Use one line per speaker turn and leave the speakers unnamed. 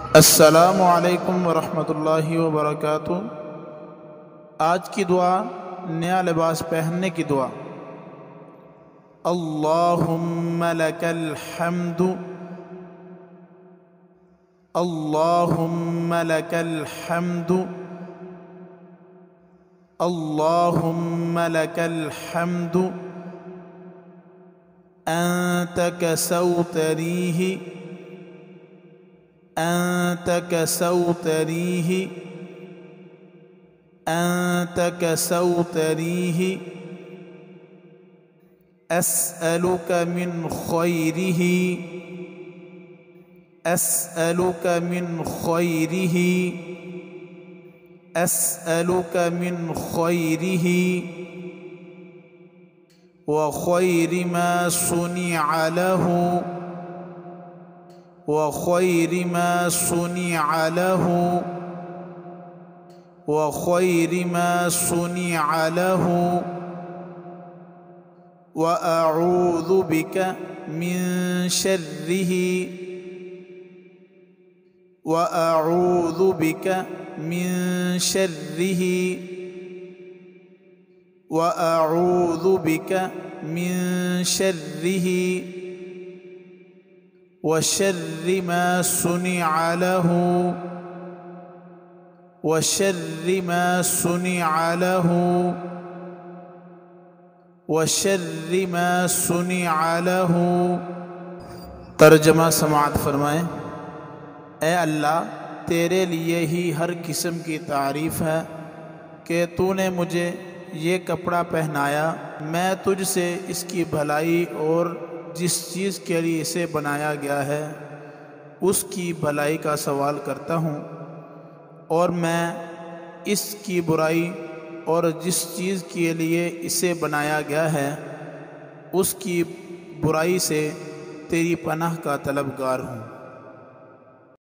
अस्सलामु अलैकुम वरहमतुल्लाहि वबरकातुहू। आज की दुआ, नया लिबास पहनने की दुआ। अल्लाहुम्मा लकल हम्दु, अल्लाहुम्मा लकल हम्दु, अल्लाहुम्मा लकल हम्दु। अंत कसौतरीहि, अंत कसौतरीहि, अंत कसौतरीहि। अस्अलुक मिन खैरिहि, अस्अलुक मिन खैरिहि, अस्अलुक मिन खैरिहि। व खैरि मा सुनिअ लहु, व खैरि मा सुनिअ लहु, व खैरि मा सुनिअ लहु। व अऊज़ु बिक मिन शर्रिहि, व अऊज़ु बिक मिन शर्रिहि, व अऊज़ु बिक मिन शर्रिहि। व शर्रि मा सुनिअ लहु, व शर्रि मा सुनिअ लहु, व शर्रि मा सुनिअ लहु। तर्जमा समाअत फरमाएँ। ए अल्लाह, तेरे लिए ही हर किस्म की तारीफ़ है कि तूने मुझे ये कपड़ा पहनाया। मैं तुझसे इसकी भलाई और जिस चीज़ के लिए इसे बनाया गया है उसकी भलाई का सवाल करता हूँ, और मैं इसकी बुराई और जिस चीज़ के लिए इसे बनाया गया है उसकी बुराई से तेरी पनाह का तलबगार हूँ।